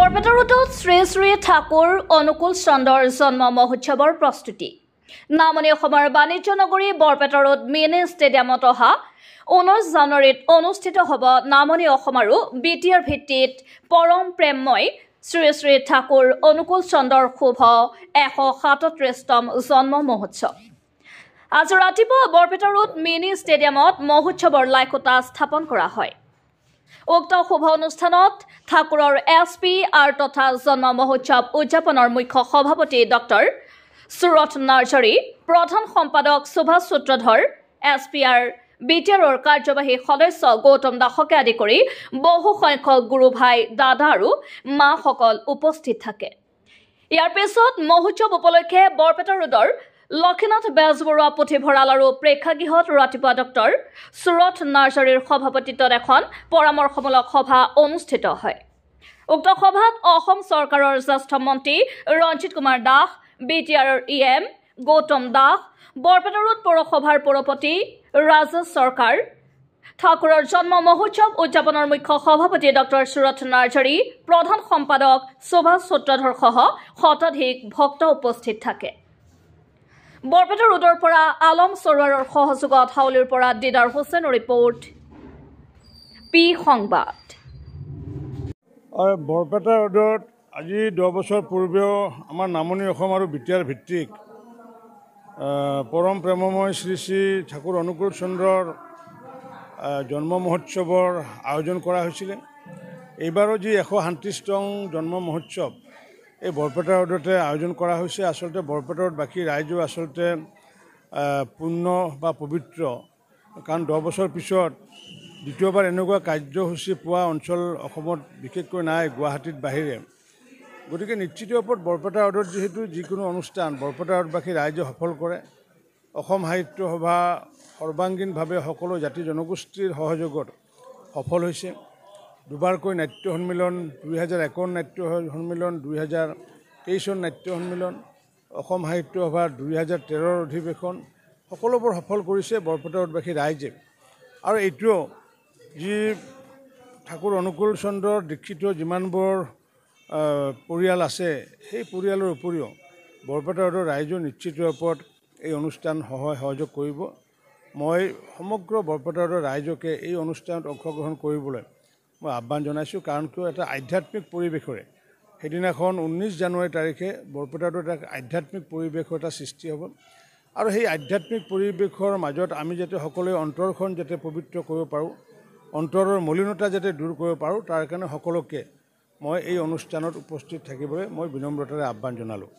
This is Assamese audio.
বৰপেটা ৰোডত শ্ৰী শ্ৰী ঠাকুৰ অনুকূল চন্দ্ৰৰ জন্ম মহোৎসৱৰ প্ৰস্তুতি। নামনি অসমৰ বাণিজ্য নগৰী বৰপেটা ৰোড মিনি ষ্টেডিয়ামত অহা 19 জানুৱাৰীত অনুষ্ঠিত হ'ব নামনি অসম আৰু বিটিআৰ ভিত্তিত পৰম প্ৰেমময় শ্ৰী শ্ৰী ঠাকুৰ অনুকূল চন্দ্ৰৰ শুভ 137তম জন্ম মহোৎসৱ। আজি ৰাতিপুৱা বৰপেটা ৰোড মিনি ষ্টেডিয়ামত মহোৎসৱৰ লাইখুটা স্থাপন কৰা হয়। উক্ত শুভ অনুষ্ঠানত ঠাকুৰৰ SP আৰু তথা জন্ম মহোৎসৱ উদযাপনৰ মুখ্য সভাপতি ডক্টৰ সুৰথ নাৰ্জাৰী, প্ৰধান সম্পাদক সুভাষ সূত্ৰধৰ, SPR বিটিআৰৰ কাৰ্যবাহী সদস্য গৌতম দাসকে আদি কৰি বহু সংখ্যক গুৰু ভাই দাদা আৰু মাসকল উপস্থিত থাকে। ইয়াৰ পিছত মহোৎসৱ উপলক্ষে বৰপেটা ৰোডৰ লক্ষীনাথ বেজবৰুৱা পুথিভঁৰাল আৰু প্ৰেক্ষাগৃহত ৰাতিপুৱা ডক্টৰ সুৰথ নাৰ্জাৰীৰ সভাপতিত্বত এখন পৰামৰ্শমূলক সভা অনুষ্ঠিত হয়। উক্ত সভাত অসম চৰকাৰৰ জ্যেষ্ঠ মন্ত্ৰী ৰঞ্জিত কুমাৰ দাস, বিটিআৰৰ EM গৌতম দাস, বৰপেটা ৰোড পৌৰসভাৰ পৌৰপতি ৰাজেশ চৰকাৰ, ঠাকুৰৰ জন্ম মহোৎসৱ উদযাপনৰ মুখ্য সভাপতি ডক্টৰ সুৰথ নাৰ্জাৰী, প্ৰধান সম্পাদক সুভাষ সূত্ৰধৰ সহ শতাধিক ভক্ত উপস্থিত থাকে। বৰপেটা ৰোডৰ পৰা আলম চৰোৱাৰৰ সহযোগত হাউলিৰ পৰা দিদাৰ হুছেইনৰ ৰিপৰ্ট, পি সংবাদ। বৰপেটা ৰোডত আজি 10 বছৰ পূৰ্বেও আমাৰ নামনি অসম আৰু বিটিআৰ ভিত্তিক পৰম প্ৰেমময় শ্ৰী শ্ৰী ঠাকুৰ অনুকূল চন্দ্ৰৰ জন্ম মহোৎসৱৰ আয়োজন কৰা হৈছিলে। এইবাৰো যি 137তম জন্ম মহোৎসৱ এই বৰপেটা ৰোডতে আয়োজন কৰা হৈছে। আচলতে বৰপেটা ৰোডবাসী ৰাইজো আচলতে পূৰ্ণ বা পবিত্ৰ, কাৰণ 10 বছৰ পিছত দ্বিতীয়বাৰ এনেকুৱা কাৰ্যসূচী পোৱা অঞ্চল অসমত বিশেষকৈ নাই, গুৱাহাটীত বাহিৰে। গতিকে নিশ্চিত ওপৰত বৰপেটা ৰোডত যিহেতু যিকোনো অনুষ্ঠান বৰপেটা ৰোডবাসী ৰাইজে সফল কৰে। অসম সাহিত্য সভা সৰ্বাংগীনভাৱে সকলো জাতি জনগোষ্ঠীৰ সহযোগত সফল হৈছে। দুবাৰকৈ নাট্য সন্মিলন, 2001 নাট্য সন্মিলন, 2023 নাট্য সন্মিলন, অসম সাহিত্য সভাৰ 2013 অধিৱেশন, সকলোবোৰ সফল কৰিছে বৰপেটা ৰোডবাসী ৰাইজে। আৰু এইটোও যি ঠাকুৰ অনুকূল চন্দ্ৰৰ দীক্ষিত যিমানবোৰ পৰিয়াল আছে, সেই পৰিয়ালৰ উপৰিও বৰপেটা ৰোডৰ ৰাইজেও নিশ্চিত ওপৰত এই অনুষ্ঠান সহায় সহযোগ কৰিব। মই সমগ্ৰ বৰপেটা ৰোডৰ ৰাইজকে এই অনুষ্ঠানত অংশগ্ৰহণ কৰিবলৈ মই আহ্বান জনাইছোঁ। কাৰণ কিয় এটা আধ্যাত্মিক পৰিৱেশৰে সেইদিনাখন 19 জানুৱাৰী তাৰিখে বৰপেটা ৰোডত এক আধ্যাত্মিক পৰিৱেশৰ এটা সৃষ্টি হ'ব। আৰু সেই আধ্যাত্মিক পৰিৱেশৰ মাজত আমি যাতে সকলোৱে অন্তৰখন যাতে পবিত্ৰ কৰিব পাৰোঁ, অন্তৰৰ মলিনতা যাতে দূৰ কৰিব পাৰোঁ, তাৰ কাৰণে সকলোকে মই এই অনুষ্ঠানত উপস্থিত থাকিবলৈ মই বিনম্ৰতাৰে আহ্বান জনালোঁ।